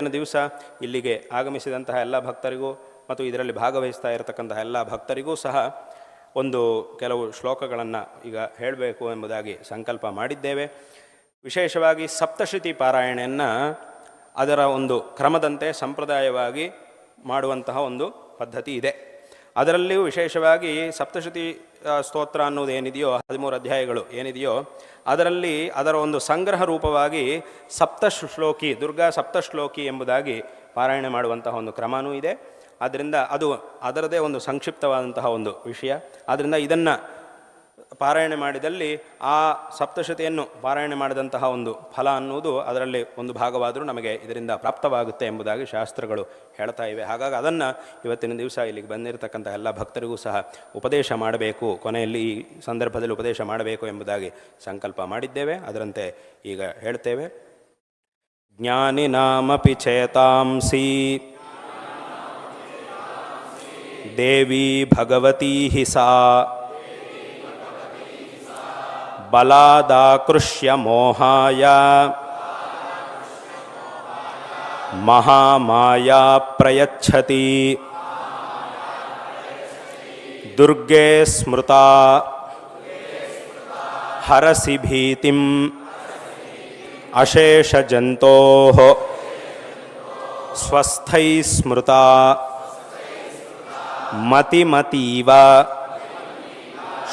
ದಿವಸ ಇಲ್ಲಿಗೆ ಆಗಮಿಸಿದಂತಹ ಎಲ್ಲ ಭಕ್ತರಿಗೂ ಮತ್ತು ಇದರಲ್ಲಿ ಭಾಗವಹಿಸ್ತಾ ಇರತಕ್ಕಂತಹ ಎಲ್ಲ ಭಕ್ತರಿಗೂ ಸಹ ಕೆಲವು ಶ್ಲೋಕಗಳನ್ನು ಈಗ ಹೇಳಬೇಕು ಎಂಬುದಾಗಿ ಸಂಕಲ್ಪ ಮಾಡಿದ್ದೇವೆ. ವಿಶೇಷವಾಗಿ ಸಪ್ತಶ್ರುತಿ ಪಾರಾಯಣೆಯನ್ನು ಅದರ ಕ್ರಮದಂತೆ ಸಂಪ್ರದಾಯವಾಗಿ ಮಾಡುವಂತಹ ಪದ್ಧತಿ ಇದೆ. ಅದರಲ್ಲಿಯೂ ವಿಶೇಷವಾಗಿ ಸಪ್ತಶ್ರುತಿ ಸ್ತೋತ್ರ ಅನ್ನೋದು ಏನಿದೆಯೋ 13 ಅಧ್ಯಾಯಗಳು ಏನಿದೆಯೋ ಅದರಲ್ಲಿ ಅದರ ಸಂಗ್ರಹ ರೂಪವಾಗಿ ಸಪ್ತಶ್ಲೋಕಿ ದುರ್ಗಾ ಸಪ್ತಶ್ಲೋಕಿ ಎಂಬುದಾಗಿ ಪಾರಾಯಣೆ ಮಾಡುವಂತಹ ಕ್ರಮವೂ ಇದೆ. ಆದ್ದರಿಂದ ಅದು ಅದರದೇ ಸಂಕ್ಷಿಪ್ತವಾದಂತಹ ವಿಷಯ. ಆದ್ದರಿಂದ ಇದನ್ನು ಪಾರಾಯಣೆ ಮಾಡಿದಲ್ಲಿ ಆ ಸಪ್ತಶ್ರುತಿಯನ್ನು ಪಾರಾಯಣೆ ಮಾಡಿದಂತಹ ಫಲ ಅನ್ನುವುದು ಅದರಲ್ಲಿ ಭಾಗವಾದರೂ ನಮಗೆ ಇದರಿಂದ ಪ್ರಾಪ್ತವಾಗುತ್ತೆ ಎಂಬುದಾಗಿ ಶಾಸ್ತ್ರಗಳು ಹೇಳ್ತಾ ಇವೆ. ಹಾಗಾಗಿ ಅದನ್ನು ಇವತ್ತಿನ ದಿವಸ ಇಲ್ಲಿಗೆ ಬಂದಿರತಕ್ಕಂಥ ಎಲ್ಲ ಭಕ್ತರಿಗೂ ಸಹ ಉಪದೇಶ ಮಾಡಬೇಕು, ಕೊನೆಯಲ್ಲಿ ಈ ಸಂದರ್ಭದಲ್ಲಿ ಉಪದೇಶ ಮಾಡಬೇಕು ಎಂಬುದಾಗಿ ಸಂಕಲ್ಪ ಮಾಡಿದ್ದೇವೆ. ಅದರಂತೆ ಈಗ ಹೇಳ್ತೇವೆ. ಜ್ಞಾನಿನಾಮಪಿ ಚೇತಾಂಸಿ ದೇವಿ ಭಗವತೀ ಹಿ ಸಾ ಬಲಾದಾಕೃಷ್ಯ ಮೋಹಾಯ ಮಹಾಮಾಯಾ ಪ್ರಯಚ್ಛತಿ ದುರ್ಗೆ ಸ್ಮೃತಾ ಹರಸಿ ಭೀತಿಂ ಅಶೇಷಜಂತೋಃ ಸ್ವಸ್ಥೈ ಸ್ಮೃತಾ ಮತಿಮತೀವ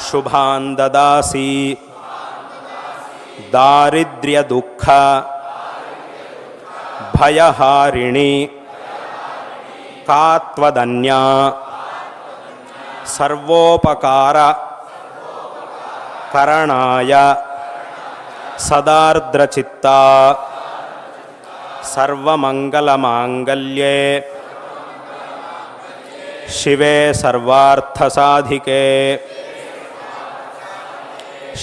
ಶುಭಾನ್ ದದಾಸಿ ದಾರಿದ್ರ್ಯ ದುಃಖ ಭಯಹಾರಿಣಿ ಕಾತ್ವದನ್ಯಾ ಸರ್ವೋಪಕಾರ ಕರಣಾಯ ಸದಾರ್ದ್ರಚಿತ್ತಾ ಸರ್ವಮಂಗಲಮಾಂಗಲ್ಯೇ ಶಿವೆ ಸರ್ವಾರ್ಥಸಾಧಿಕೆ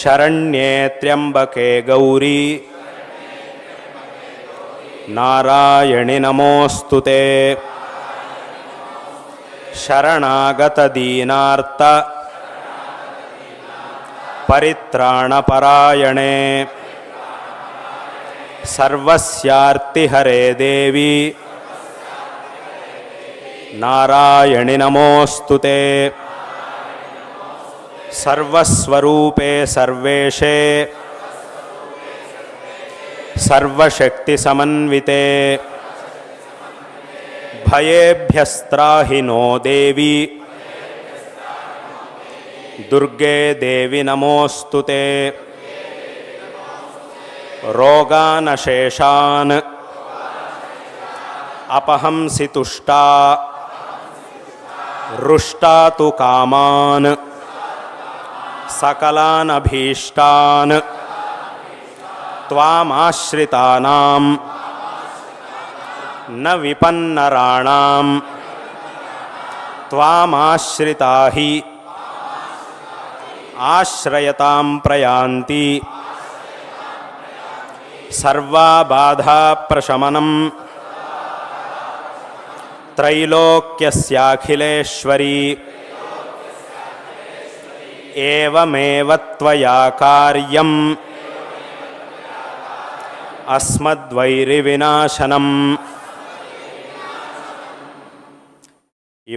ಶರಣ್ಯೇ ತ್ರ್ಯಂಬಕೆ ಗೌರಿ ನಾರಾಯಣಿ ನಮೋಸ್ತುತೆ ಶರಣಾಗತ ದೀನಾರ್ಥ ಪರಿತ್ರಾಣಪರಾಯಣೆ ಸರ್ವಸ್ಯಾರ್ತಿ ಹರೇ ದೇವಿ ನಾರಾಯಣಿ ನಮೋಸ್ತುತೆ ಸರ್ವಸ್ವರೂಪೇ ಸರ್ವೇಶೇ ಸರ್ವಶಕ್ತಿ ಸಮನ್ವಿತೆ ಭಯೇಭ್ಯಸ್ತ್ರಾಹಿ ನೋ ದೇವಿ ದುರ್ಗೆ ದೇವಿ ನಮೋಸ್ತುತೆ ರೋಗಾನಶೇಷಾನ್ ಅಪಹಂಸಿ ತುಷ್ಟಾ ರುಷ್ಟಾ ತು ಕಾಮಾನ್ ಸಕಲಾನಭೀಷ್ಟಾನ್ ತ್ವಾಮಾಶ್ರಿತಾನಾಂ ನ ವಿಪನ್ನರಾಣಾಂ ತ್ವಾಮಾಶ್ರಿತಾ ಹಿ ಆಶ್ರಯತಾಂ ಪ್ರಯಾಂತಿ ಸರ್ವಬಾಧಾ ಪ್ರಶಮನಂ ತ್ರೈಲೋಕ್ಯಸ್ಯಾಖಿಲೇಶ್ವರಿ ಏವಮೇವ ತ್ವಯಾ ಕಾರ್ಯಂ ಅಸ್ಮದ್ವೈರಿವಿನಾಶನಂ. ಈ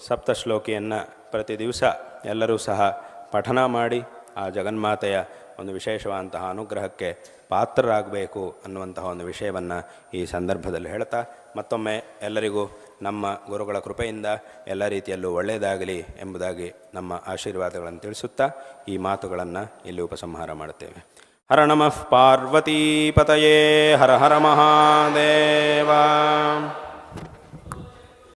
ಸಪ್ತಶ್ಲೋಕಿಯನ್ನು ಪ್ರತಿ ದಿವಸ ಎಲ್ಲರೂ ಸಹ ಪಠನ ಮಾಡಿ ಆ ಜಗನ್ಮಾತೆಯ ವಿಶೇಷವಾದಂತಹ ಅನುಗ್ರಹಕ್ಕೆ ಪಾತ್ರರಾಗಬೇಕು ಅನ್ನುವಂತಹ ವಿಷಯವನ್ನು ಈ ಸಂದರ್ಭದಲ್ಲಿ ಹೇಳ್ತಾ ಮತ್ತೊಮ್ಮೆ ಎಲ್ಲರಿಗೂ ನಮ್ಮ ಗುರುಗಳ ಕೃಪೆಯಿಂದ ಎಲ್ಲ ರೀತಿಯಲ್ಲೂ ಒಳ್ಳೆಯದಾಗಲಿ ಎಂಬುದಾಗಿ ನಮ್ಮ ಆಶೀರ್ವಾದಗಳನ್ನು ತಿಳಿಸುತ್ತಾ ಈ ಮಾತುಗಳನ್ನು ಇಲ್ಲಿ ಉಪಸಂಹಾರ ಮಾಡುತ್ತೇವೆ. ಹರ ನಮಃ ಪಾರ್ವತೀಪತಯೇ ಹರ ಹರ ಮಹಾದೇವ.